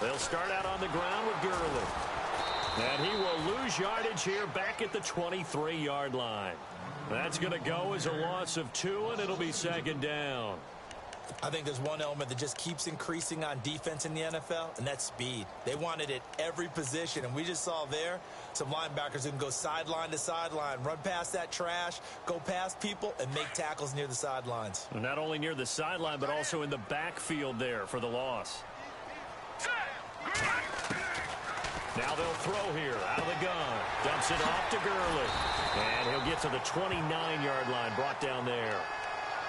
They'll start out on the ground with Gurley. And he will lose yardage here back at the 23-yard line. That's going to go as a loss of 2, and it'll be second down. I think there's one element that just keeps increasing on defense in the NFL, and that's speed. They want it at every position, and we just saw there some linebackers who can go sideline to sideline, run past that trash, go past people, and make tackles near the sidelines. Not only near the sideline, but also in the backfield there for the loss. Now they'll throw here out of the gun. Dumps it off to Gurley. And he'll get to the 29-yard line, brought down there.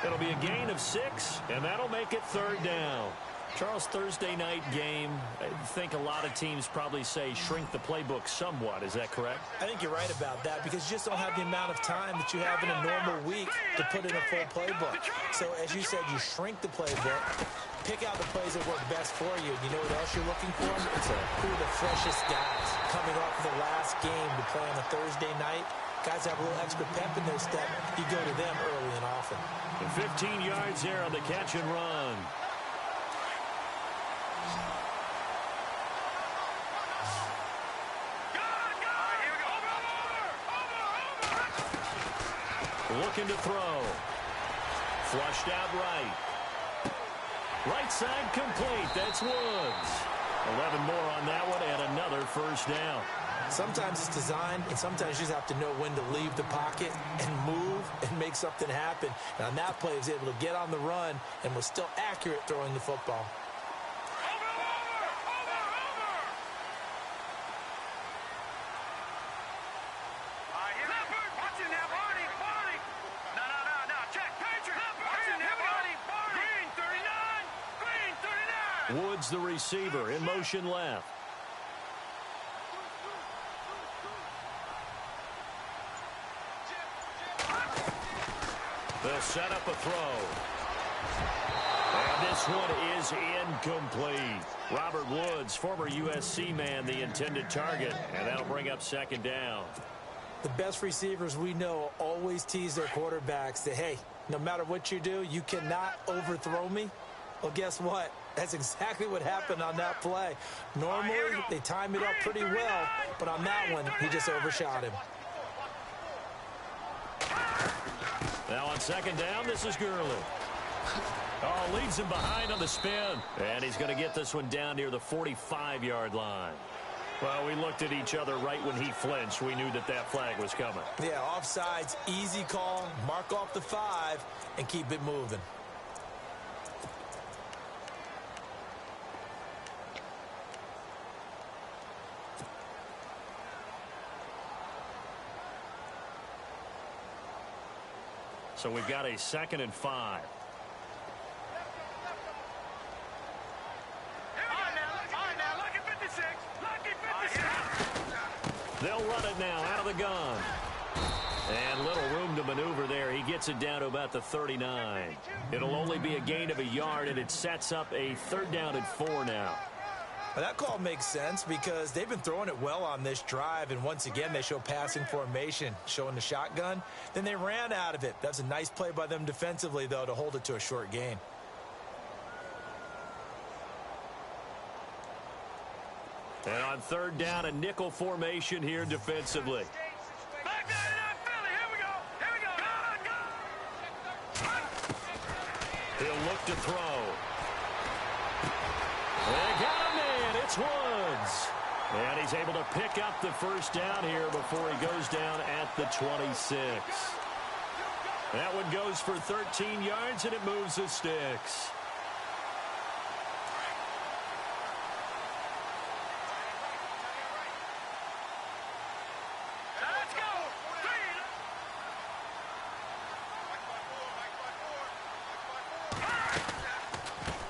It'll be a gain of 6, and that'll make it third down. Charles, Thursday night game, I think a lot of teams probably say shrink the playbook somewhat. Is that correct? I think you're right about that because you just don't have the amount of time that you have in a normal week to put in a full playbook. So, as you said, you shrink the playbook, pick out the plays that work best for you. You know what else you're looking for? Who are the freshest guys coming off the last game to play on a Thursday night? Guys have a little extra pep in their step. You go to them early and often. And 15 yards there on the catch and run. Looking to throw. Flushed out right. Right side complete. That's Woods. 11 more on that one and another first down. Sometimes it's designed, and sometimes you just have to know when to leave the pocket and move and make something happen. And on that play, he was able to get on the run and was still accurate throwing the football. Woods, the receiver, in motion left. They'll set up a throw. And this one is incomplete. Robert Woods, former USC man, the intended target. And that'll bring up second down. The best receivers we know always tease their quarterbacks that, hey, no matter what you do, you cannot overthrow me. Well, guess what? That's exactly what happened on that play. Normally, they time it up pretty well, but on that one, he just overshot him. Now on second down, this is Gurley. Oh, leaves him behind on the spin. And he's going to get this one down near the 45-yard line. Well, we looked at each other right when he flinched. We knew that that flag was coming. Yeah, offsides, easy call, mark off the 5, and keep it moving. So we've got a 2nd and 5. They'll run it now out of the gun. And little room to maneuver there. He gets it down to about the 39. It'll only be a gain of a yard, and it sets up a 3rd down and 4 now. Well, that call makes sense because they've been throwing it well on this drive, and once again they show passing formation, showing the shotgun. Then they ran out of it. That's a nice play by them defensively, though, to hold it to a short gain. And on 3rd down, a nickel formation here defensively. He'll look to throw. They got a man. It's Woods. And he's able to pick up the first down here before he goes down at the 26. That one goes for 13 yards, and it moves the sticks.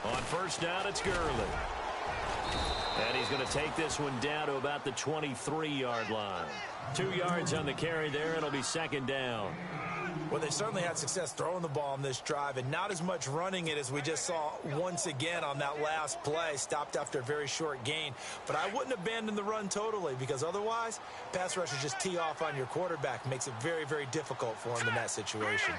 On first down, it's Gurley. And he's going to take this one down to about the 23-yard line. 2 yards on the carry there. It'll be 2nd down. Well, they certainly had success throwing the ball on this drive, and not as much running it as we just saw once again on that last play. Stopped after a very short gain. But I wouldn't abandon the run totally, because otherwise, pass rushers just tee off on your quarterback. Makes it very, very difficult for him in that situation.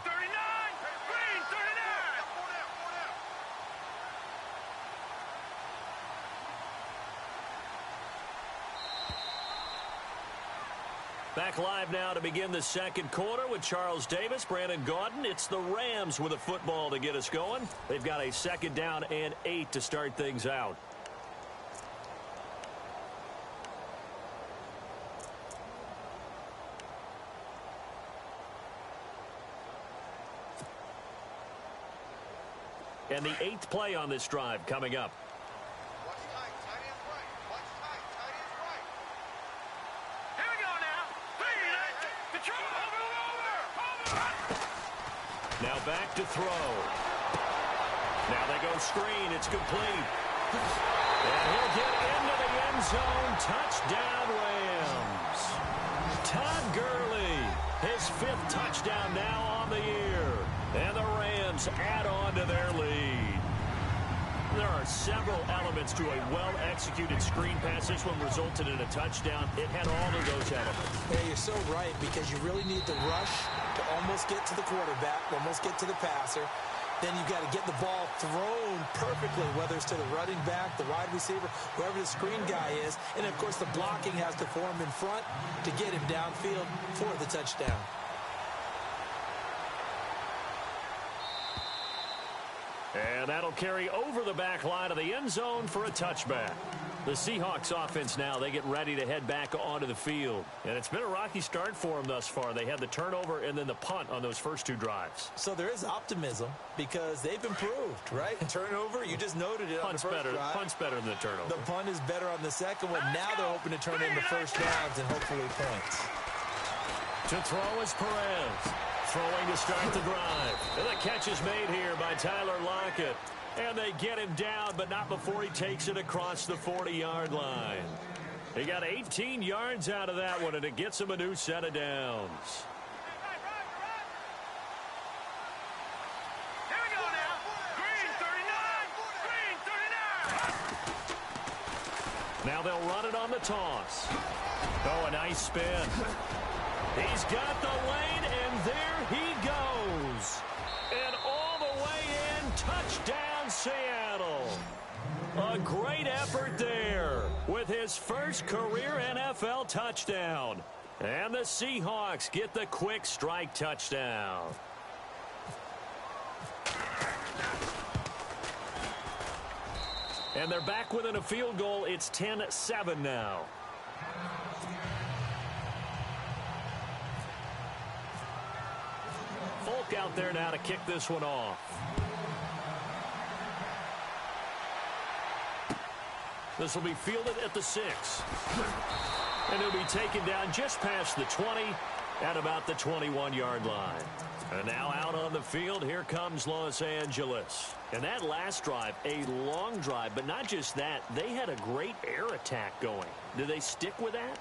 Back live now to begin the second quarter with Charles Davis, Brandon Gaudin. It's the Rams with a football to get us going. They've got a 2nd down and 8 to start things out. And the 8th play on this drive coming up. Watch tight, tight ends right. Watch tight, tight ends right. Here we go now. Control. Over. Now back to throw. Now they go screen. It's complete. And he'll get into the end zone. Touchdown, Rams. Todd Gurley, his 5th touchdown now on the year. And the Rams add on to their lead. There are several elements to a well-executed screen pass. This one resulted in a touchdown. It had all of those elements. Yeah, you're so right, because you really need the rush to almost get to the quarterback, almost get to the passer. Then you've got to get the ball thrown perfectly, whether it's to the running back, the wide receiver, whoever the screen guy is. And, of course, the blocking has to form in front to get him downfield for the touchdown. And that'll carry over the back line of the end zone for a touchback. The Seahawks offense now, they get ready to head back onto the field. And it's been a rocky start for them thus far. They had the turnover and then the punt on those first 2 drives. So there is optimism because they've improved, right? Turnover, you just noted it on the first drive. Punt's better than the turnover. The punt is better on the second one. Now they're hoping to turn into first downs and hopefully points. To throw is Perez. Throwing to start the drive. And the catch is made here by Tyler Lockett. And they get him down, but not before he takes it across the 40-yard line. He got 18 yards out of that one, and it gets him a new set of downs. Here we go now. Green 39. Now they'll run it on the toss. Oh, a nice spin. He's got the lane, and there he goes. And all the way in, touchdown Seattle. A great effort there with his first career NFL touchdown. And the Seahawks get the quick strike touchdown. And they're back within a field goal. It's 10-7 now. Folk out there now to kick this one off. This will be fielded at the 6. And he'll be taken down just past the 20 at about the 21-yard line. And now out on the field, here comes Los Angeles. And that last drive, a long drive, but not just that, they had a great air attack going. Do they stick with that?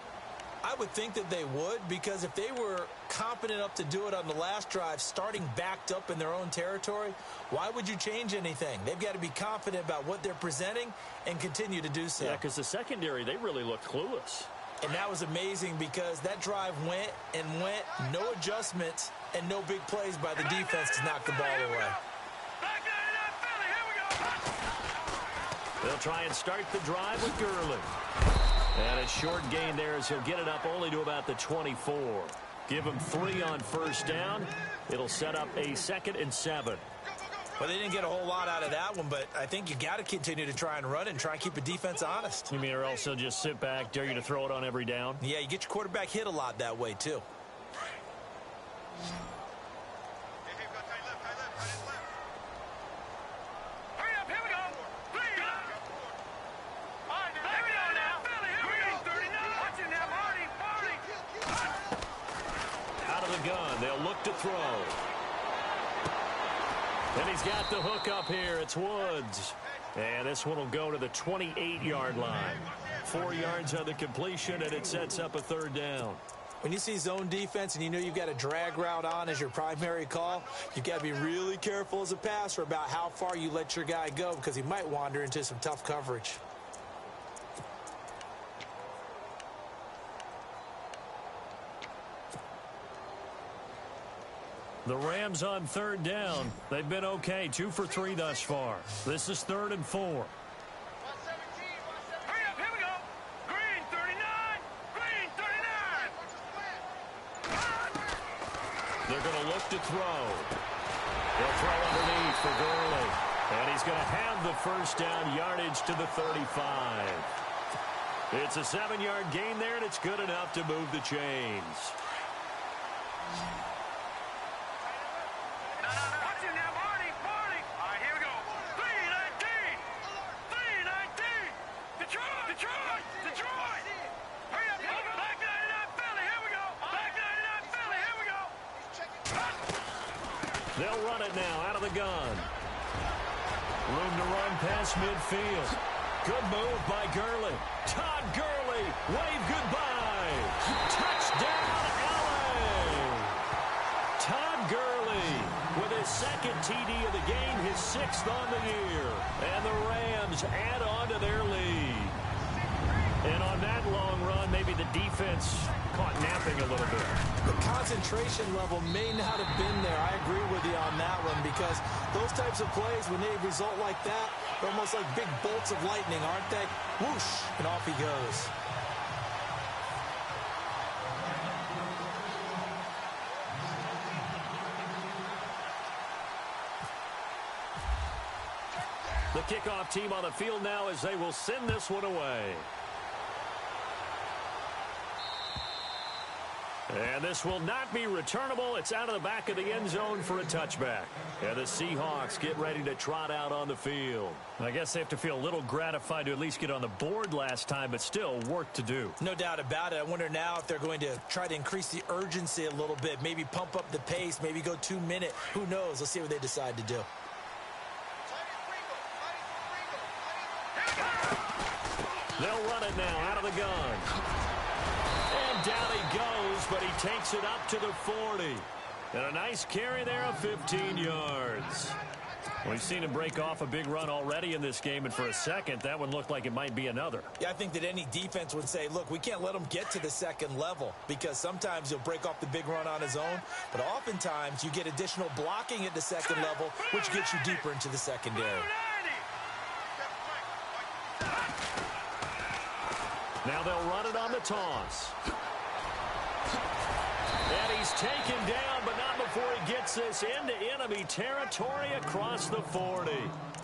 I would think that they would, because if they were confident enough to do it on the last drive, starting backed up in their own territory, why would you change anything? They've got to be confident about what they're presenting and continue to do so. Yeah, because the secondary, they really looked clueless. And that was amazing because that drive went and went, no adjustments and no big plays by the defense to knock the ball away. They'll try and start the drive with Gurley. And a short gain there as he'll get it up only to about the 24. Give him 3 on first down. It'll set up a 2nd and 7. Well, they didn't get a whole lot out of that one, but I think you got to continue to try and run it and try and keep the defense honest. You mean or else they'll just sit back, dare you to throw it on every down? Yeah, you get your quarterback hit a lot that way, too. They'll look to throw. And he's got the hook up here. It's Woods. And this one will go to the 28-yard line. 4 yards on the completion, and it sets up a 3rd down. When you see zone defense and you know you've got a drag route on as your primary call, you've got to be really careful as a passer about how far you let your guy go because he might wander into some tough coverage. The Rams on 3rd down. They've been okay, 2 for 3 thus far. This is 3rd and 4. Hurry up, here we go. Green 39. Green 39. They're going to look to throw. He'll throw underneath for Gurley. And he's going to have the first down, yardage to the 35. It's a 7-yard gain there, and it's good enough to move the chains. Watch it now, Marty. All right, here we go. 319. 319. Detroit. Hurry up. Back 99 Philly. Here we go. Back 99 Philly. Here we go. They'll run it now out of the gun. Room to run past midfield. Good move by Gurley. Todd Gurley, wave goodbye. Touchdown, LA. Todd Gurley with his second TD of the game, his 6th on the year. And the Rams add on to their lead. And on that long run, maybe the defense caught napping a little bit. The concentration level may not have been there. I agree with you on that one because those types of plays, when they result like that, they're almost like big bolts of lightning, aren't they? Whoosh, and off he goes. The kickoff team on the field now as they will send this one away. And this will not be returnable. It's out of the back of the end zone for a touchback. And the Seahawks get ready to trot out on the field. I guess they have to feel a little gratified to at least get on the board last time, but still work to do. No doubt about it. I wonder now if they're going to try to increase the urgency a little bit, maybe pump up the pace, maybe go 2-minute. Who knows? Let's see what they decide to do. They'll run it now out of the gun. And down he goes, but he takes it up to the 40. And a nice carry there of 15 yards. We've seen him break off a big run already in this game, and for a second, that one looked like it might be another. Yeah, I think that any defense would say, look, we can't let him get to the second level because sometimes he'll break off the big run on his own, but oftentimes you get additional blocking at the second level, which gets you deeper into the secondary. Now they'll run it on the toss. And he's taken down, but not before he gets this into enemy territory across the 40.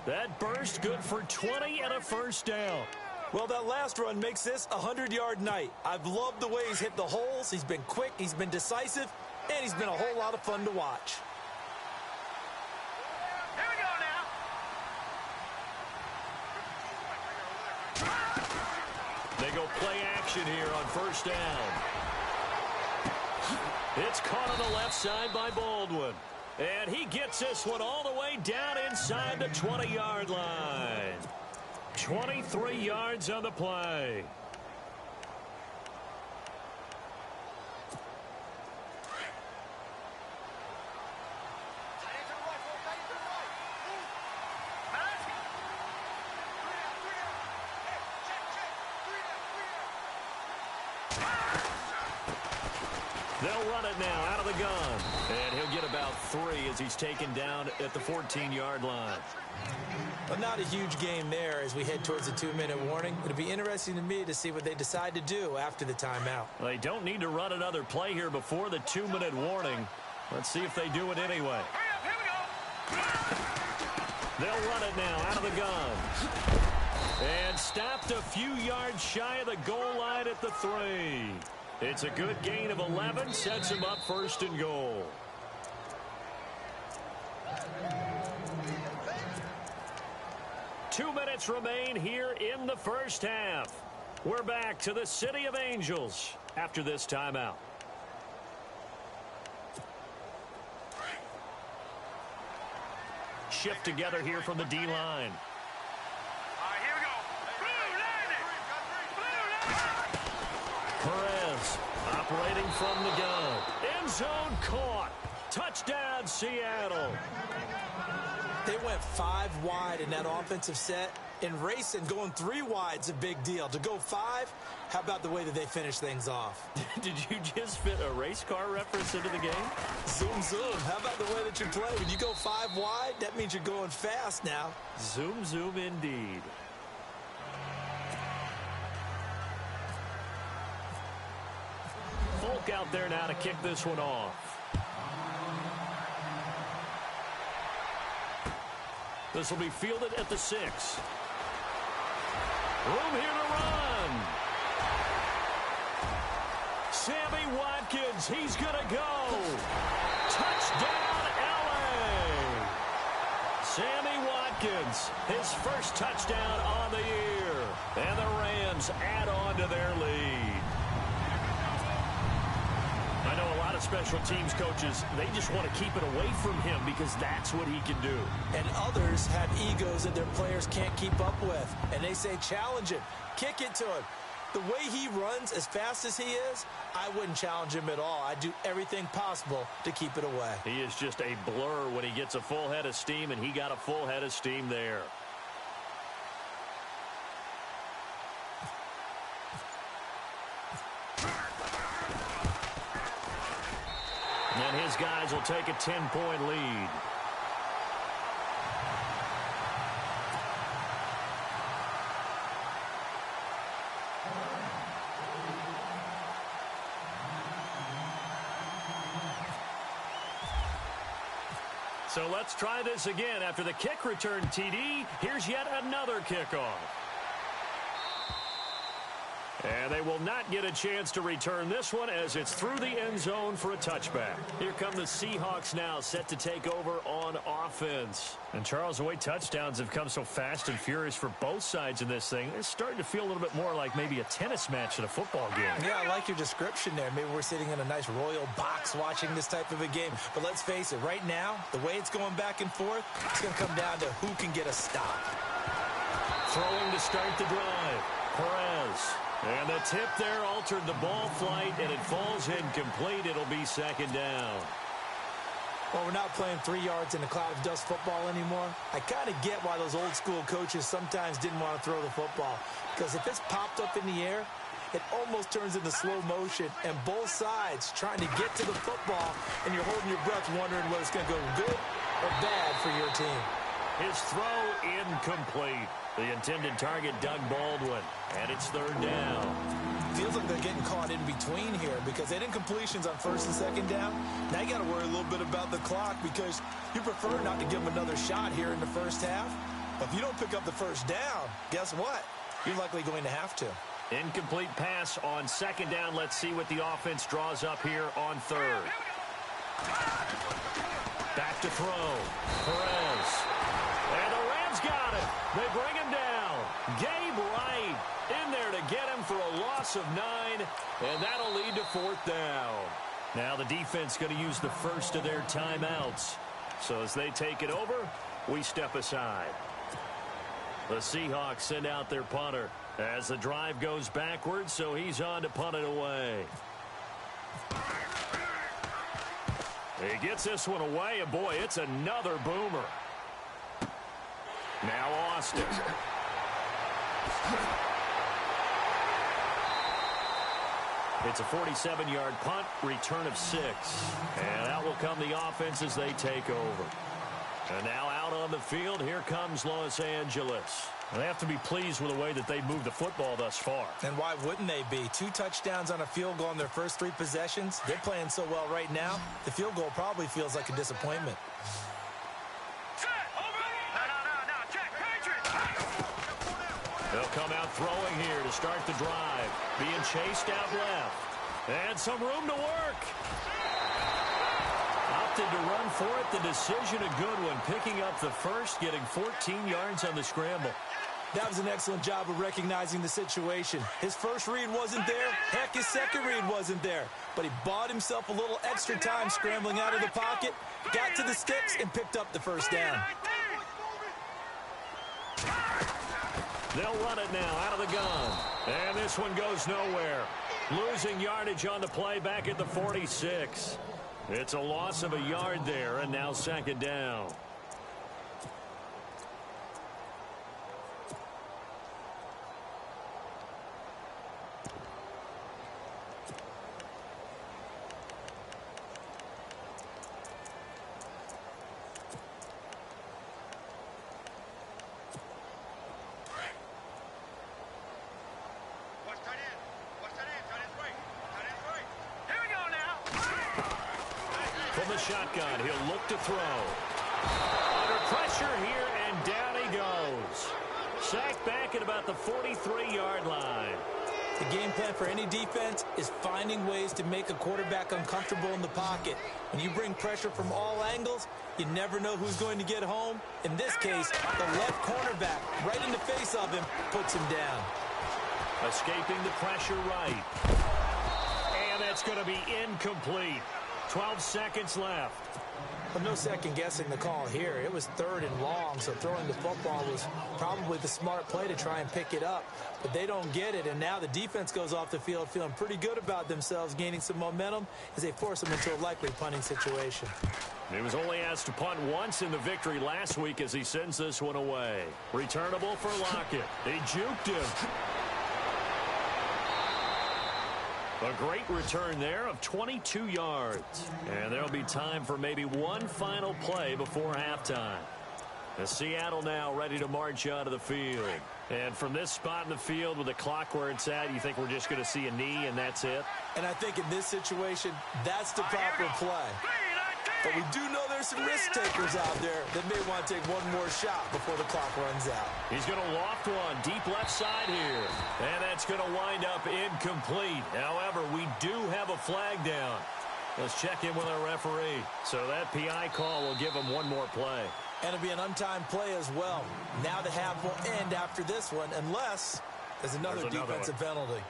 That burst good for 20 and a first down. Well, that last run makes this a 100-yard night. I've loved the way he's hit the holes. He's been quick, he's been decisive, and he's been a whole lot of fun to watch. Here we go now. They go play action here on first down. It's caught on the left side by Baldwin. And he gets this one all the way down inside the 20-yard line. 23 yards on the play. They'll run it now out of the gun. And he'll get about 3 as he's taken down at the 14-yard line. But not a huge game there as we head towards the 2-minute warning. It'll be interesting to me to see what they decide to do after the timeout. Well, they don't need to run another play here before the 2-minute warning. Let's see if they do it anyway. Here we go. They'll run it now out of the gun. And stopped a few yards shy of the goal line at the 3. It's a good gain of 11, sets him up first and goal. Two minutes remain here in the first half. We're back to the City of Angels after this timeout. Shift together here from the D-line. All right, here we go. Blue 90. Perez operating from the gun. End zone caught. Touchdown, Seattle. They went 5 wide in that offensive set. And racing, going 3 wide's a big deal. To go 5, how about the way that they finish things off? Did you just fit a race car reference into the game? Zoom, zoom. How about the way that you play? When you go 5 wide, that means you're going fast now. Zoom, zoom indeed. Folk out there now to kick this one off. This will be fielded at the 6. Room here to run. Sammy Watkins, he's going to go. Touchdown, L.A. Sammy Watkins, his first touchdown on the year. And the Rams add on to their lead. I know a lot of special teams coaches, they just want to keep it away from him because that's what he can do. And others have egos that their players can't keep up with. And they say, challenge him, kick it to him. The way he runs as fast as he is, I wouldn't challenge him at all. I'd do everything possible to keep it away. He is just a blur when he gets a full head of steam, and he got a full head of steam there. And his guys will take a 10-point lead. So let's try this again. After the kick return TD, here's yet another kickoff. And they will not get a chance to return this one as it's through the end zone for a touchback. Here come the Seahawks now, set to take over on offense. And Charles, the way touchdowns have come so fast and furious for both sides in this thing, it's starting to feel a little bit more like maybe a tennis match at a football game. Yeah, I like your description there. Maybe we're sitting in a nice royal box watching this type of a game. But let's face it, right now, the way it's going back and forth, it's going to come down to who can get a stop. Throwing to start the drive, Perez. And the tip there altered the ball flight, and it falls incomplete. It'll be second down. Well, we're not playing 3 yards in a cloud of dust football anymore. I kind of get why those old school coaches sometimes didn't want to throw the football. Because if it's popped up in the air, it almost turns into slow motion. And both sides trying to get to the football, and you're holding your breath wondering whether it's going to go good or bad for your team. His throw incomplete. The intended target, Doug Baldwin. And it's third down. Feels like they're getting caught in between here because they did incompletions on first and second down. Now you got to worry a little bit about the clock because you prefer not to give them another shot here in the first half. But if you don't pick up the first down, guess what? You're likely going to have to. Incomplete pass on second down. Let's see what the offense draws up here on third. Back to throw. Perez. And the Rams got it. They bring him down. Gabe Wright in there to get him for a loss of 9, and that'll lead to fourth down. Now the defense going to use the first of their timeouts. So as they take it over, we step aside. The Seahawks send out their punter as the drive goes backwards, so he's on to punt it away. He gets this one away, and boy, it's another boomer. Now Austin. It's a 47-yard punt, return of 6. And out will come the offense as they take over. And now out on the field, here comes Los Angeles. They have to be pleased with the way that they moved the football thus far. And why wouldn't they be? 2 touchdowns on a field goal in their first 3 possessions. They're playing so well right now, the field goal probably feels like a disappointment. They'll come out throwing here to start the drive. Being chased out left. And some room to work. Opted to run for it. The decision, a good one. Picking up the first, getting 14 yards on the scramble. That was an excellent job of recognizing the situation. His first read wasn't there. Heck, his second read wasn't there. But he bought himself a little extra time scrambling out of the pocket, got to the sticks, and picked up the first down. They'll run it now out of the gun. And this one goes nowhere. Losing yardage on the play back at the 46. It's a loss of a yard there, and now second down. From the shotgun, he'll look to throw. Under pressure here, And down he goes. Sacked back at about the 43-yard line. The game plan for any defense is finding ways to make a quarterback uncomfortable in the pocket. When you bring pressure from all angles, you never know who's going to get home. In this case, the left cornerback, right in the face of him, puts him down. Escaping the pressure right. And that's going to be incomplete. 12 seconds left. But no second guessing the call here. It was 3rd and long, so throwing the football was probably the smart play to try and pick it up. But they don't get it, and now the defense goes off the field feeling pretty good about themselves, gaining some momentum as they force them into a likely punting situation. He was only asked to punt once in the victory last week as he sends this one away. Returnable for Lockett. He juked him. A great return there of 22 yards. And there'll be time for maybe one final play before halftime. As Seattle now ready to march onto the field. And from this spot in the field with the clock where it's at, you think we're just going to see a knee and that's it? And I think in this situation, that's the proper play. But we do know there's some risk takers out there that may want to take one more shot before the clock runs out. He's going to loft one deep left side here. And that's going to wind up incomplete. However, we do have a flag down. Let's check in with our referee. So that PI call will give him one more play. And it'll be an untimed play as well. Now the half will end after this one unless there's another defensive penalty.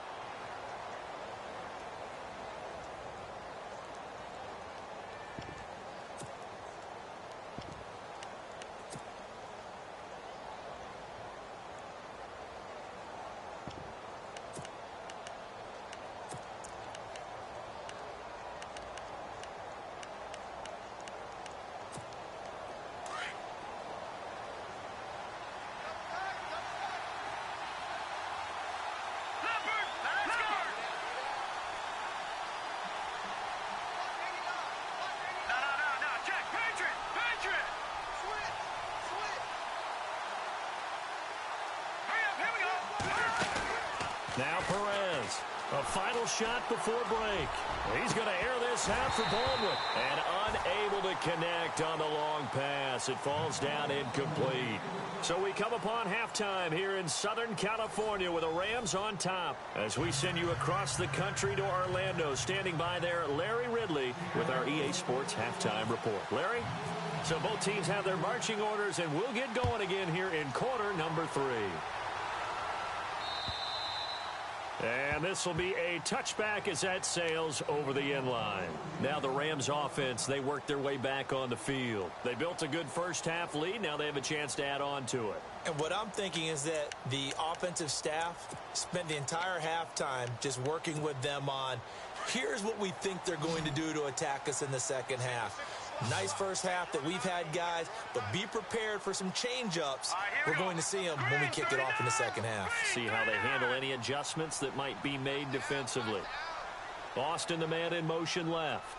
Now Perez, a final shot before break. He's going to air this out for Baldwin. And unable to connect on the long pass. It falls down incomplete. So we come upon halftime here in Southern California with the Rams on top. As we send you across the country to Orlando, standing by there, Larry Ridley with our EA Sports Halftime Report. Larry? So both teams have their marching orders, and we'll get going again here in quarter number 3. And this will be a touchback as that sails over the end line. Now the Rams offense, they work their way back on the field. They built a good first half lead. Now they have a chance to add on to it. And what I'm thinking is that the offensive staff spent the entire halftime just working with them on, here's what we think they're going to do to attack us in the second half. Nice first half that we've had, guys, but be prepared for some change-ups. We're going to see them when we kick it off in the second half. See how they handle any adjustments that might be made defensively. Austin, the man in motion left.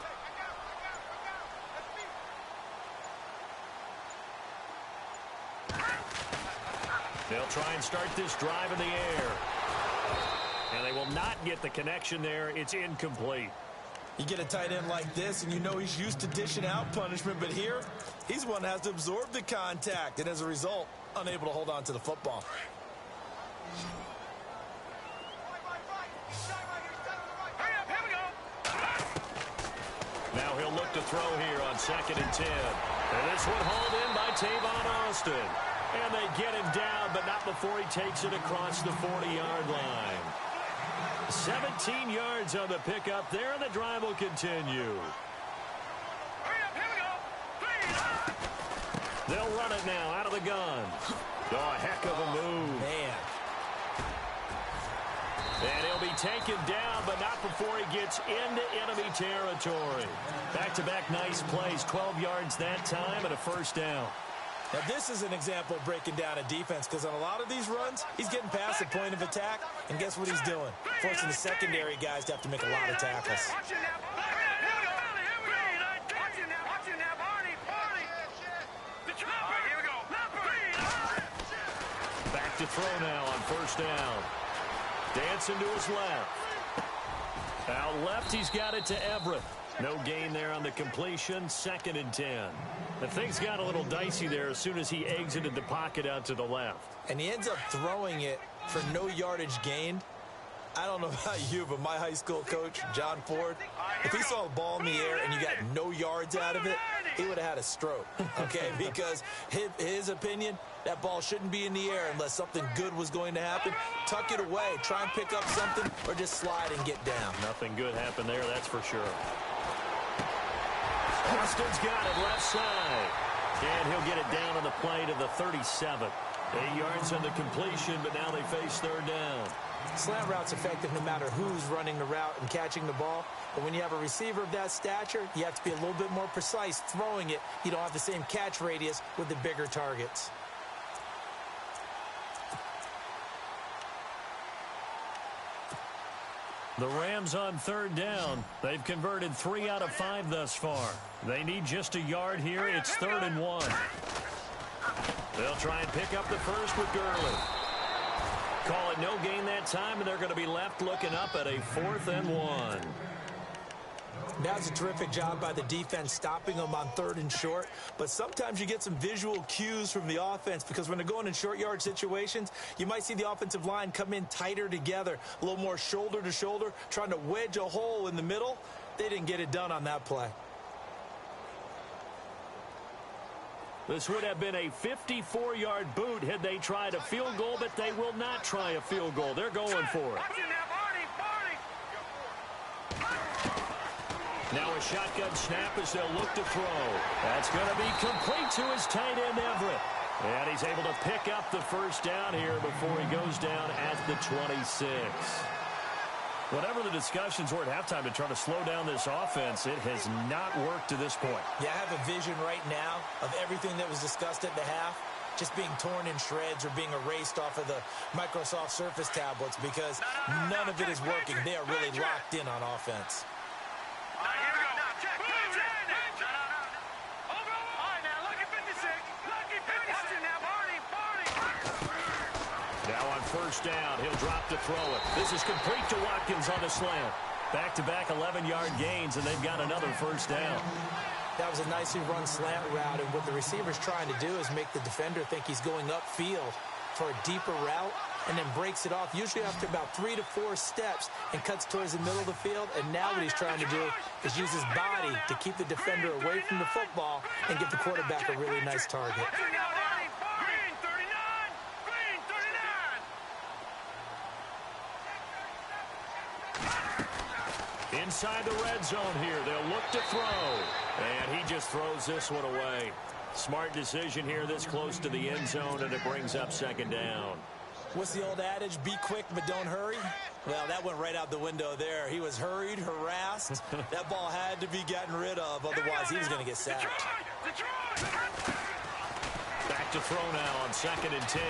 They'll try and start this drive in the air. And they will not get the connection there. It's incomplete. You get a tight end like this, and you know he's used to dishing out punishment, but here, he's one that has to absorb the contact, and as a result, unable to hold on to the football. Now he'll look to throw here on 2nd and 10. And this one hauled in by Tavon Austin. And they get him down, but not before he takes it across the 40-yard line. 17 yards on the pickup there, and the drive will continue. They'll run it now out of the gun. Oh, a heck of a move. Man. And he'll be taken down, but not before he gets into enemy territory. Back-to-back nice plays, 12 yards that time, and a first down. Now, this is an example of breaking down a defense, because on a lot of these runs, he's getting past the point of attack, and guess what he's doing? Forcing the secondary guys to have to make a lot of tackles. Back to throw now on first down. Dancing to his left. Out left, he's got it to Everett. No gain there on the completion. 2nd and 10. The things got a little dicey there as soon as he exited the pocket out to the left. And he ends up throwing it for no yardage gained. I don't know about you, but my high school coach, John Ford, if he saw a ball in the air and you got no yards out of it, he would have had a stroke, okay? Because his opinion, that ball shouldn't be in the air unless something good was going to happen. Tuck it away, try and pick up something, or just slide and get down. Nothing good happened there, that's for sure. Austin's got it left side. And he'll get it down on the play to the 37. 8 yards on the completion, but now they face 3rd down. Slant route's effective no matter who's running the route and catching the ball. But when you have a receiver of that stature, you have to be a little bit more precise throwing it. You don't have the same catch radius with the bigger targets. The Rams on 3rd down. They've converted 3 out of 5 thus far. They need just a yard here. It's 3rd and 1. They'll try and pick up the first with Gurley. Call it no gain that time, and they're going to be left looking up at a 4th and 1. That was a terrific job by the defense stopping them on 3rd and short. But sometimes you get some visual cues from the offense because when they're going in short yard situations, you might see the offensive line come in tighter together, a little more shoulder to shoulder, trying to wedge a hole in the middle. They didn't get it done on that play. This would have been a 54-yard boot had they tried a field goal, but they will not try a field goal. They're going for it. Now a shotgun snap as they'll look to throw. That's going to be complete to his tight end, Everett. And he's able to pick up the first down here before he goes down at the 26. Whatever the discussions were at halftime to try to slow down this offense, it has not worked to this point. Yeah, I have a vision right now of everything that was discussed at the half just being torn in shreds or being erased off of the Microsoft Surface tablets because none of it is working. They are really locked in on offense. Now on 1st down, he'll drop to throw it. This is complete to Watkins on the slant. Back-to-back 11-yard gains, and they've got another 1st down. That was a nicely run slant route, and what the receiver's trying to do is make the defender think he's going upfield for a deeper route and then breaks it off, usually after about 3 to 4 steps, and cuts towards the middle of the field. And now what he's trying to do is use his body to keep the defender away from the football and give the quarterback a really nice target. Inside the red zone here, they'll look to throw. And he just throws this one away. Smart decision here this close to the end zone, and it brings up 2nd down. What's the old adage? Be quick, but don't hurry. Well, that went right out the window there. He was hurried, harassed. That ball had to be gotten rid of. Otherwise, he was going to get sacked. Back to throw now on 2nd and 10.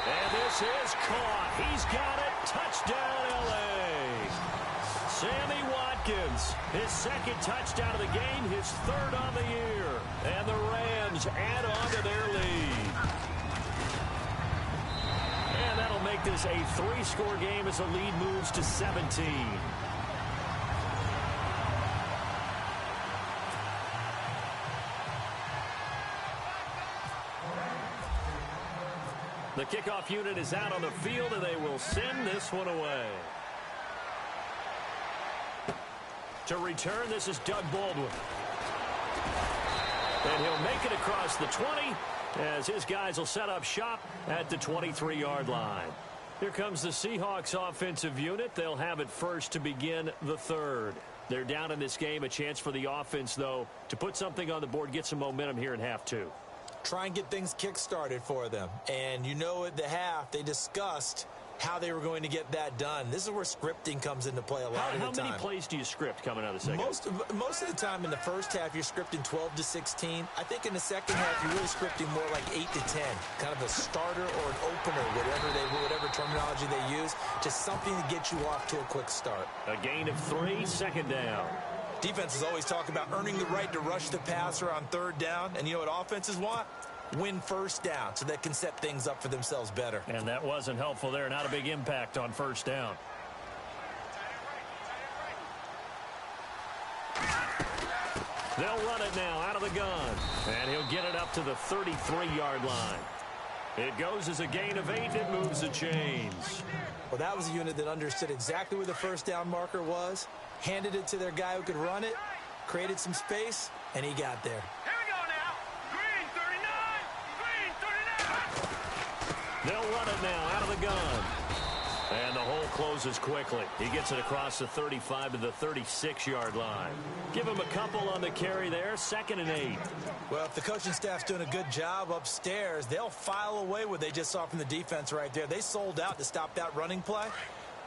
And this is caught. He's got it. Touchdown, L.A. Sammy Watkins, his 2nd touchdown of the game, his 3rd on the year. And the Rams add on to their lead. And that'll make this a 3-score game as the lead moves to 17. The kickoff unit is out on the field, and they will send this one away. To return, this is Doug Baldwin. And he'll make it across the 20 as his guys will set up shop at the 23-yard line. Here comes the Seahawks offensive unit. They'll have it first to begin the 3rd. They're down in this game. A chance for the offense, though, to put something on the board, get some momentum here in half 2. Try and get things kick-started for them. And you know at the half, they discussed how they were going to get that done. This is where scripting comes into play a lot of the time. How many plays do you script coming out of the second? Most of the time in the first half, you're scripting 12 to 16. I think in the second half, you're really scripting more like 8 to 10. Kind of a starter or an opener, whatever terminology they use. Just something to get you off to a quick start. A gain of 3, 2nd down. Defenses always talk about earning the right to rush the passer on 3rd down. And you know what offenses want? Win 1st down so they can set things up for themselves better. And that wasn't helpful there. Not a big impact on 1st down. They'll run it now out of the gun. And he'll get it up to the 33-yard line. It goes as a gain of 8. It moves the chains. Well, that was a unit that understood exactly where the first down marker was, handed it to their guy who could run it, created some space, and he got there. Here we go now. Green 39. Green 39. They'll run it now out of the gun. And the hole closes quickly. He gets it across the 35 to the 36-yard line. Give him a couple on the carry there. 2nd and 8. Well, if the coaching staff's doing a good job upstairs, they'll file away what they just saw from the defense right there. They sold out to stop that running play.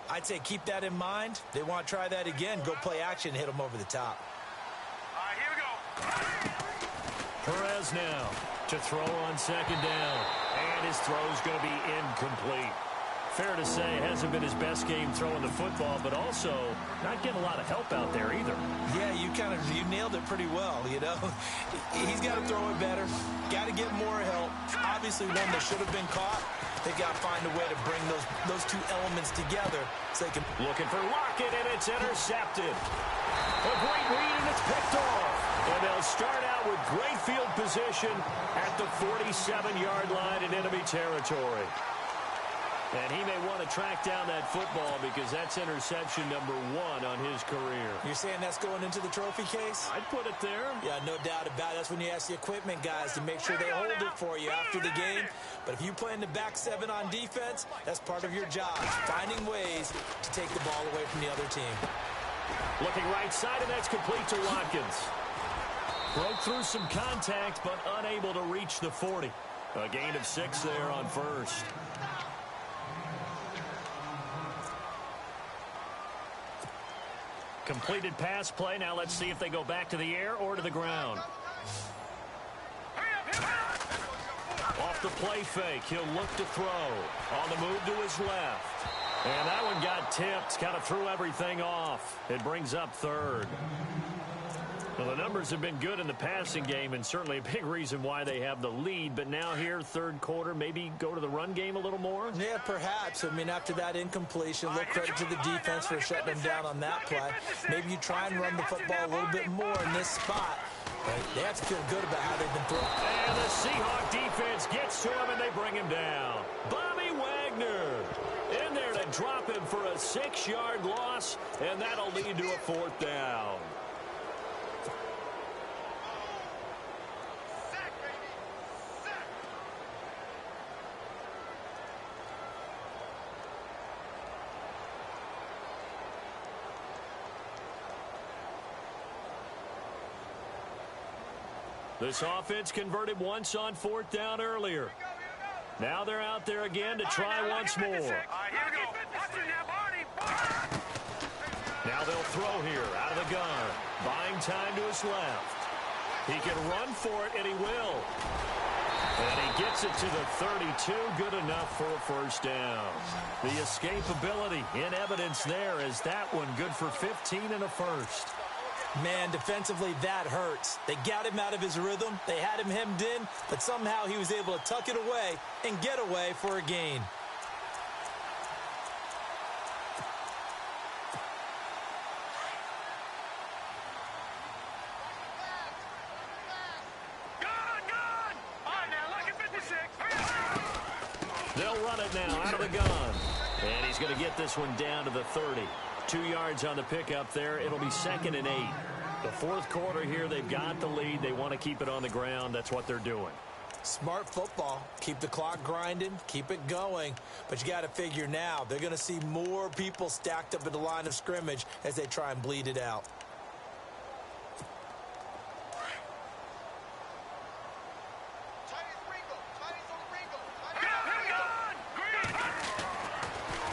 I'd say keep that in mind. They want to try that again. Go play action and hit them over the top. All right, here we go. Perez now to throw on 2nd down. And his throw's going to be incomplete. Fair to say, it hasn't been his best game throwing the football, but also not getting a lot of help out there either. Yeah, you nailed it pretty well, you know. He's got to throw it better, got to get more help. Obviously, one that should have been caught. They got to find a way to bring those two elements together so they can... Looking for Lockett, and it's intercepted. A great read, and it's picked off. And they'll start out with great field position at the 47-yard line in enemy territory. And he may want to track down that football because that's interception number 1 on his career. You're saying that's going into the trophy case? I'd put it there. Yeah, no doubt about it. That's when you ask the equipment guys to make sure they hold it for you after the game. But if you play in the back 7 on defense, that's part of your job, finding ways to take the ball away from the other team. Looking right side, and that's complete to Watkins. Broke through some contact, but unable to reach the 40. A gain of 6 there on first. Completed pass play. Now let's see if they go back to the air or to the ground. Off the play fake. He'll look to throw. On the move to his left. And that one got tipped. Kind of threw everything off. It brings up 3rd. Well, the numbers have been good in the passing game, and certainly a big reason why they have the lead. But now here, 3rd quarter, maybe go to the run game a little more? Yeah, perhaps. I mean, after that incompletion, look credit to the defense for shutting them down on that play. Maybe you try and run the football a little bit more in this spot. But they have to feel good about how they've been throwing. And the Seahawk defense gets to him, and they bring him down. Bobby Wagner in there to drop him for a 6-yard loss, and that'll lead to a 4th down. This offense converted once on 4th down earlier. Now they're out there again to try once more. Now they'll throw here out of the gun. Buying time to his left. He can run for it, and he will. And he gets it to the 32. Good enough for a 1st down. The escapability in evidence there as that one good for 15 and a 1st. Man, defensively, that hurts. They got him out of his rhythm. They had him hemmed in, but somehow he was able to tuck it away and get away for a gain. They'll run it now out of the gun. And he's going to get this one down to the 30. 2 yards on the pickup there. It'll be 2nd and 8. The 4th quarter here, they've got the lead. They want to keep it on the ground. That's what they're doing. Smart football. Keep the clock grinding. Keep it going. But you got to figure now, they're going to see more people stacked up at the line of scrimmage as they try and bleed it out.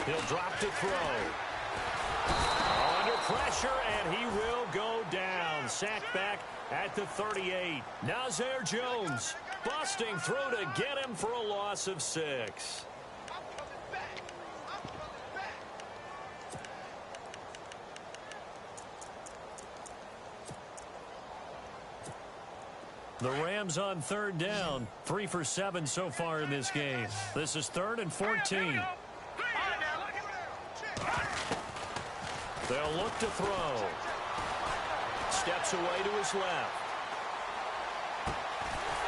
He'll drop to throw. Under pressure, and he will go down. Sacked back at the 38. Nazir Jones busting through to get him for a loss of 6. The Rams on 3rd down. 3 for 7 so far in this game. This is 3rd and 14. They'll look to throw. Steps away to his left.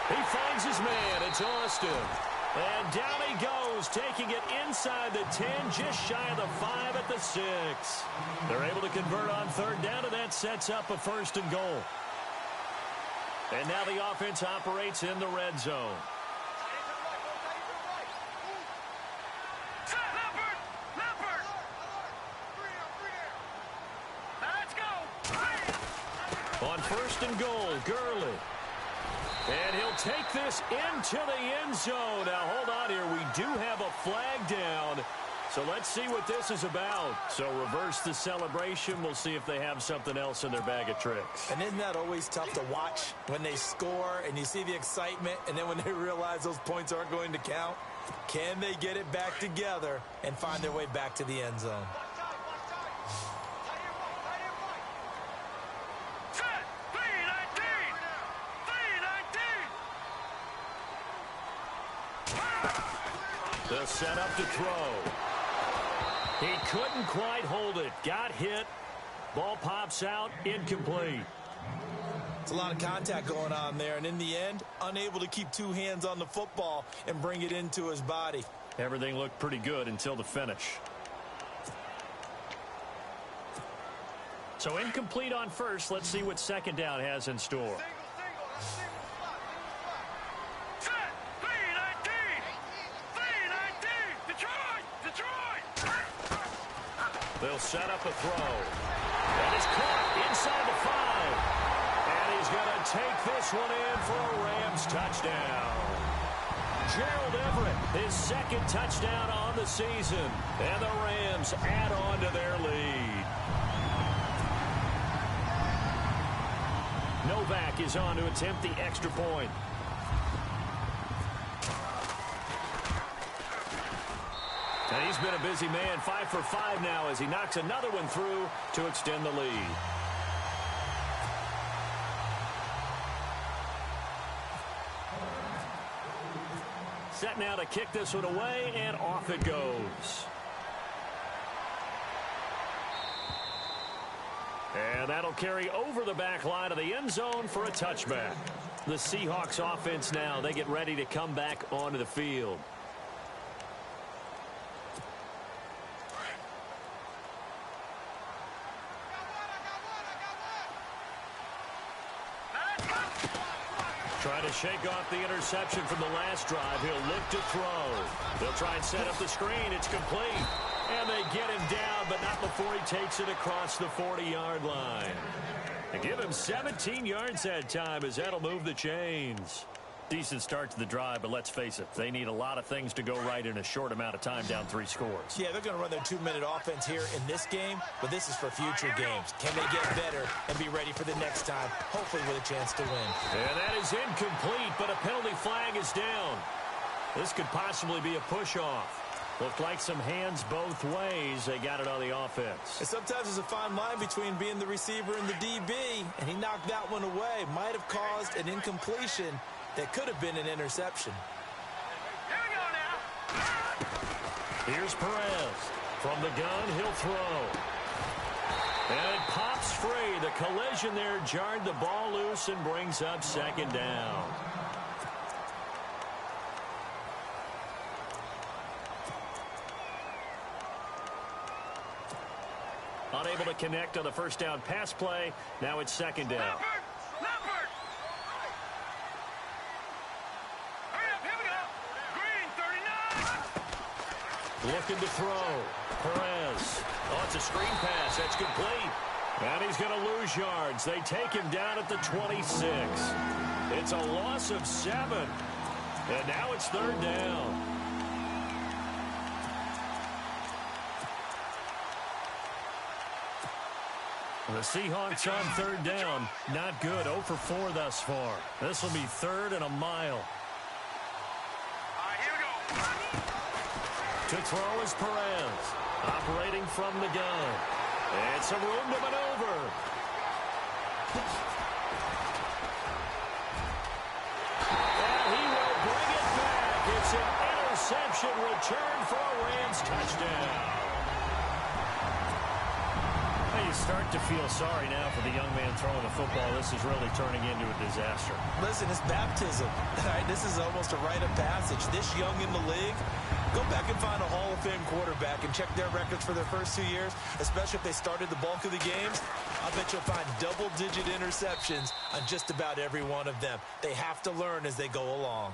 He finds his man. It's Austin. And down he goes, taking it inside the 10, just shy of the 5 at the 6. They're able to convert on third down, and that sets up a 1st and goal. And now the offense operates in the red zone. On 1st and goal, Gurley. And he'll take this into the end zone. Now, hold on here. We do have a flag down. So let's see what this is about. So reverse the celebration. We'll see if they have something else in their bag of tricks. And isn't that always tough to watch when they score and you see the excitement, and then when they realize those points aren't going to count? Can they get it back together and find their way back to the end zone? They'll set up to throw. He couldn't quite hold it. Got hit. Ball pops out. Incomplete. It's a lot of contact going on there, and in the end, unable to keep 2 hands on the football and bring it into his body. Everything looked pretty good until the finish. So incomplete on first. Let's see what second down has in store. They'll set up a throw. And it's caught inside the 5. And he's going to take this one in for a Rams touchdown. Gerald Everett, his 2nd touchdown on the season. And the Rams add on to their lead. Novak is on to attempt the extra point. And he's been a busy man, 5 for 5 now as he knocks another one through to extend the lead. Set now to kick this one away, and off it goes. And that'll carry over the back line of the end zone for a touchback. The Seahawks offense now, they get ready to come back onto the field. Trying to shake off the interception from the last drive. He'll look to throw. They'll try and set up the screen. It's complete. And they get him down, but not before he takes it across the 40-yard line. They give him 17 yards that time as that'll move the chains. Decent start to the drive, but let's face it, they need a lot of things to go right in a short amount of time, down 3 scores. Yeah, they're going to run their 2-minute offense here in this game, but this is for future games. Can they get better and be ready for the next time, hopefully with a chance to win? And that is incomplete, but a penalty flag is down. This could possibly be a push-off. Looked like some hands both ways. They got it on the offense. And sometimes there's a fine line between being the receiver and the DB, and he knocked that one away. Might have caused an incompletion that could have been an interception. Here we go now. Here's Perez. From the gun, he'll throw. And it pops free. The collision there jarred the ball loose and brings up 2nd down. Unable to connect on the 1st down pass play. Now it's 2nd down. Leopard! Hurry up, here we go. Green, 39. Looking to throw. Perez. Oh, it's a screen pass. That's complete. And he's going to lose yards. They take him down at the 26. It's a loss of 7. And now it's 3rd down. The Seahawks on 3rd down. Not good. 0 for 4 thus far. This will be 3rd and a mile. All right, here we go. To throw is Perez. Operating from the gun. And some room to maneuver. And he will bring it back. It's an interception return for a Rams touchdown. You start to feel sorry now for the young man throwing the football. This is really turning into a disaster. Listen, it's baptism. All right, this is almost a rite of passage. This young in the league, go back and find a Hall of Fame quarterback and check their records for their first 2 years, especially if they started the bulk of the games. I bet you'll find double-digit interceptions on just about every one of them. They have to learn as they go along.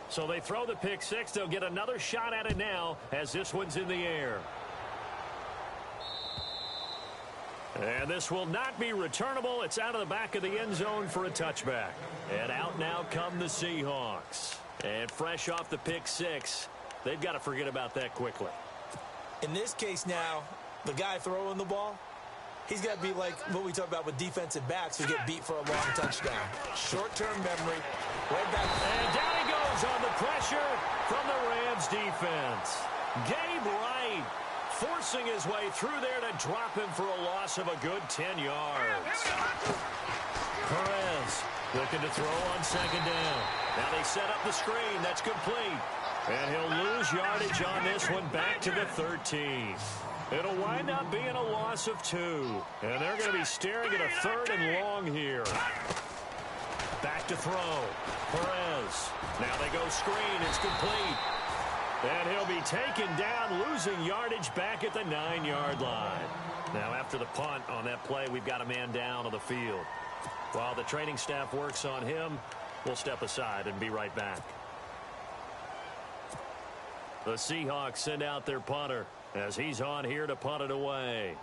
So they throw the pick six. They'll get another shot at it now as this one's in the air. And this will not be returnable. It's out of the back of the end zone for a touchback. And out now come the Seahawks. And fresh off the pick six, they've got to forget about that quickly. In this case now, the guy throwing the ball, he's got to be like what we talk about with defensive backs who get beat for a long touchdown. Short-term memory, right back. And down he goes on the pressure from the Rams defense. Gabe Wright forcing his way through there to drop him for a loss of a good 10 yards. Perez looking to throw on second down. Now they set up the screen. That's complete. And he'll lose yardage on this one back to the 13. It'll wind up being a loss of 2. And they're going to be staring at a 3rd and long here. Back to throw. Perez. Now they go screen. It's complete. And he'll be taken down, losing yardage back at the 9-yard line. Now after the punt on that play, we've got a man down on the field. While the training staff works on him, we'll step aside and be right back. The Seahawks send out their punter as he's on here to punt it away.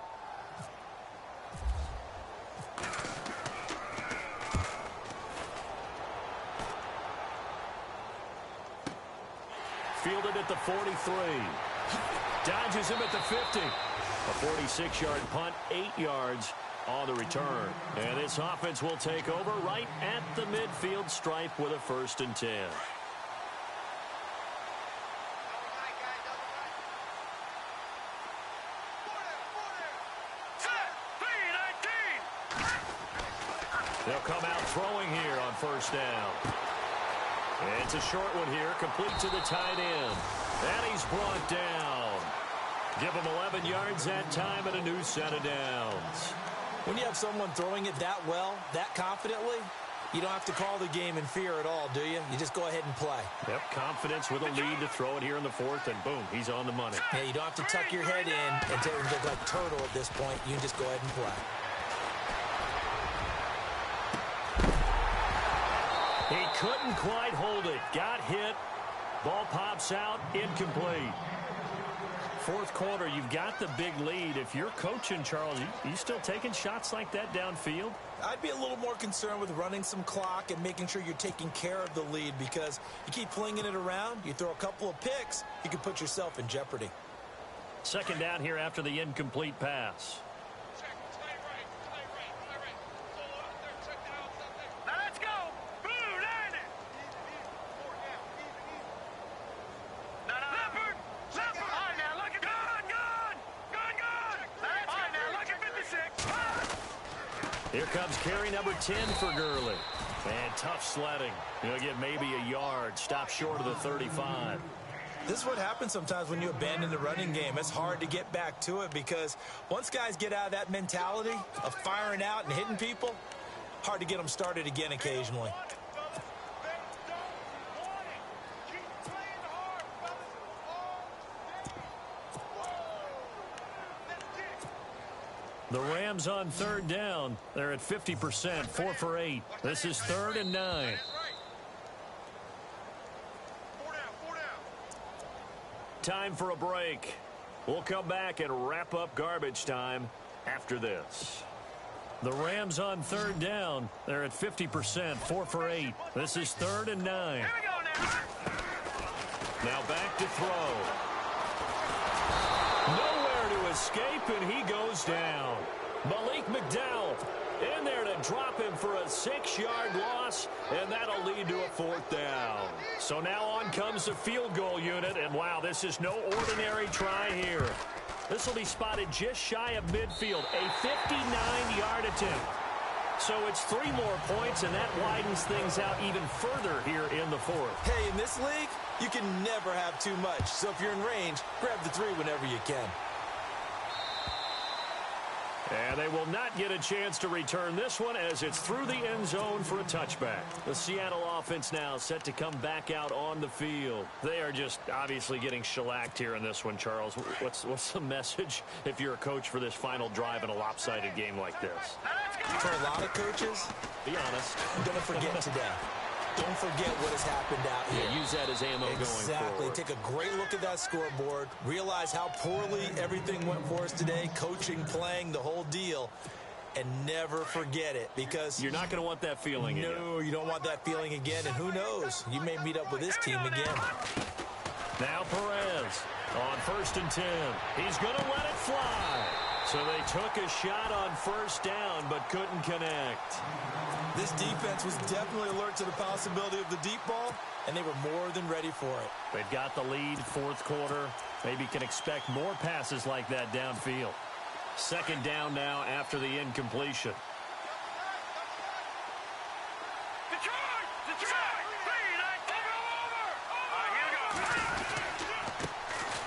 Fielded at the 43. Dodges him at the 50. A 46-yard punt, 8 yards on the return. And this offense will take over right at the midfield stripe with a 1st and 10. They'll come out throwing here on 1st down. And it's a short one here, complete to the tight end. And he's brought down. Give him 11 yards that time and a new set of downs. When you have someone throwing it that well, that confidently, you don't have to call the game in fear at all, do you? You just go ahead and play. Yep, confidence with a lead to throw it here in the 4th, and boom, he's on the money. Yeah, you don't have to tuck your head in and look like turtle at this point. You just go ahead and play. He couldn't quite hold it. Got hit. Ball pops out. Incomplete. 4th quarter, you've got the big lead. If you're coaching, Charles, you still taking shots like that downfield? I'd be a little more concerned with running some clock and making sure you're taking care of the lead, because you keep flinging it around, you throw a couple of picks, you can put yourself in jeopardy. 2nd down here after the incomplete pass. Here comes carry number 10 for Gurley. And tough sledding. He'll get maybe a yard. Stop short of the 35. This is what happens sometimes when you abandon the running game. It's hard to get back to it, because once guys get out of that mentality of firing out and hitting people, hard to get them started again occasionally. The Rams on 3rd down. They're at 50%, 4 for 8. This is 3rd and 9. Time for a break. We'll come back and wrap up garbage time after this. The Rams on 3rd down. They're at 50%, 4 for 8. This is 3rd and 9. Here we go now. Now back to throw. Nowhere to escape, and he goes down. Malik McDowell in there to drop him for a 6-yard loss, and that'll lead to a 4th down. So now on comes the field goal unit, and wow, this is no ordinary try here. This will be spotted just shy of midfield, a 59-yard attempt. So it's 3 more points, and that widens things out even further here in the 4th. Hey, in this league, you can never have too much. So if you're in range, grab the 3 whenever you can. And they will not get a chance to return this one as it's through the end zone for a touchback. The Seattle offense now set to come back out on the field. They are just obviously getting shellacked here in this one, Charles. What's the message if you're a coach for this final drive in a lopsided game like this? For a lot of coaches, be honest, I'm going to forget today. Don't forget what has happened out here. Yeah, use that as ammo going forward. Take a great look at that scoreboard. Realize how poorly everything went for us today. Coaching, playing, the whole deal. And never forget it, because you're not going to want that feeling again. No, you don't want that feeling again. And who knows? You may meet up with this team again. Now Perez on 1st and 10. He's going to let it fly. So they took a shot on 1st down, but couldn't connect. This defense was definitely alert to the possibility of the deep ball, and they were more than ready for it. They've got the lead, 4th quarter. Maybe can expect more passes like that downfield. 2nd down now after the incompletion.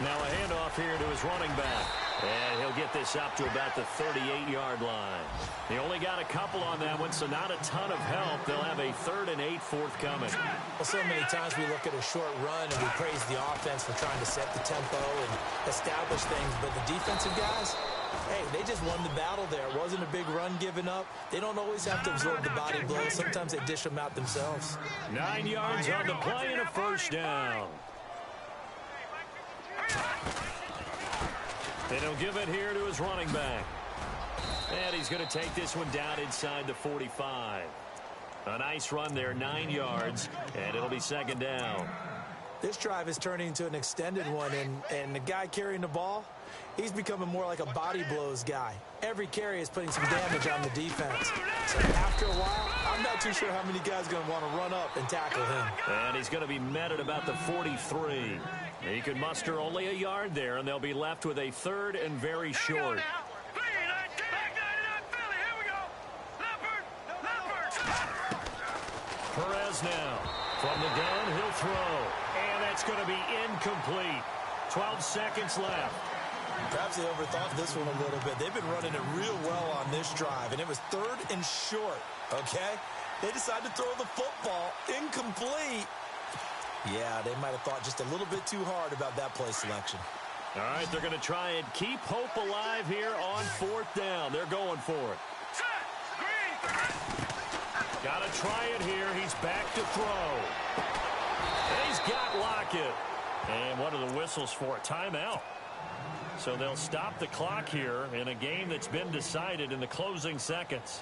Now a handoff here to his running back. And he'll get this up to about the 38-yard line. He only got a couple on that one, so not a ton of help. They'll have a 3rd and 8 forthcoming. Well, so many times we look at a short run and we praise the offense for trying to set the tempo and establish things. But the defensive guys, hey, they just won the battle there. It wasn't a big run given up. They don't always have to absorb the body blows. Sometimes they dish them out themselves. 9 yards on the play and a 1st down. And he'll give it here to his running back. And he's going to take this one down inside the 45. A nice run there, 9 yards, and it'll be 2nd down. This drive is turning into an extended one, and the guy carrying the ball, he's becoming more like a body blows guy. Every carry is putting some damage on the defense. So after a while, I'm not too sure how many guys are going to want to run up and tackle him. And he's going to be met at about the 43. He could muster only a yard there, and they'll be left with a 3rd and very short. Perez now. From the gun, he'll throw. And that's going to be incomplete. 12 seconds left. Perhaps they overthought this one a little bit. They've been running it real well on this drive, and it was 3rd and short, okay? They decided to throw the football incomplete. Yeah, they might have thought just a little bit too hard about that play selection. All right, they're going to try and keep hope alive here on 4th down. They're going for it. Got to try it here. He's back to throw. And he's got Lockett. And what are the whistles for? Timeout. So they'll stop the clock here in a game that's been decided in the closing seconds.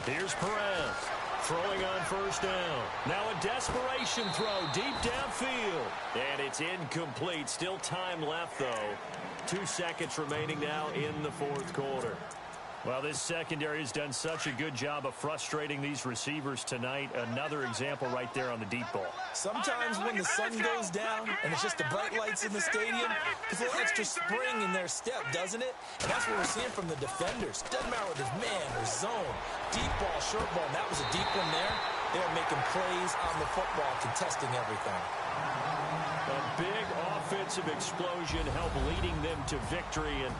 Here's Perez throwing on 1st down. Now a desperation throw deep downfield. And it's incomplete. Still time left, though. 2 seconds remaining now in the 4th quarter. Well, this secondary has done such a good job of frustrating these receivers tonight. Another example right there on the deep ball. Sometimes when the sun goes down and it's just the bright lights in the stadium, there's a little extra spring in their step, doesn't it? And that's what we're seeing from the defenders. Doesn't matter whether it's man or zone, deep ball, short ball, and that was a deep one there. They're making plays on the football, contesting everything. A big offensive explosion helped leading them to victory, and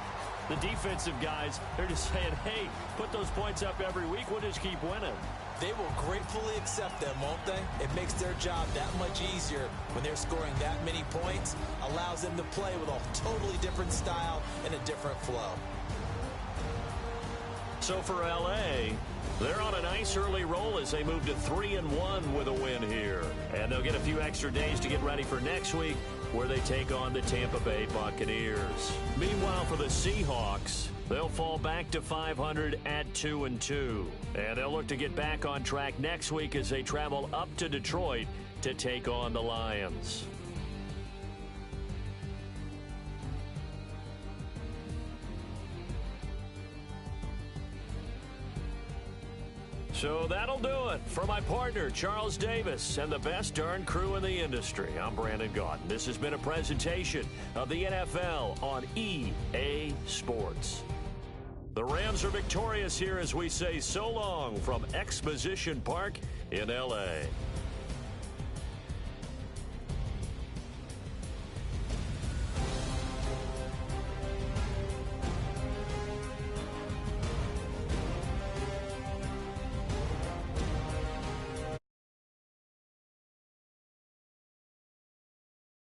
the defensive guys, they're just saying, hey, put those points up every week. We'll just keep winning. They will gratefully accept them, won't they? It makes their job that much easier when they're scoring that many points. Allows them to play with a totally different style and a different flow. So for L.A., they're on a nice early roll as they move to 3-1 with a win here. And they'll get a few extra days to get ready for next week, where they take on the Tampa Bay Buccaneers. Meanwhile, for the Seahawks, They'll fall back to 500 at 2-2. And they'll look to get back on track next week as they travel up to Detroit to take on the Lions. So that'll do it. For my partner, Charles Davis, and the best darn crew in the industry, I'm Brandon Gaudin. This has been a presentation of the NFL on EA Sports. The Rams are victorious here as we say so long from Exposition Park in L.A.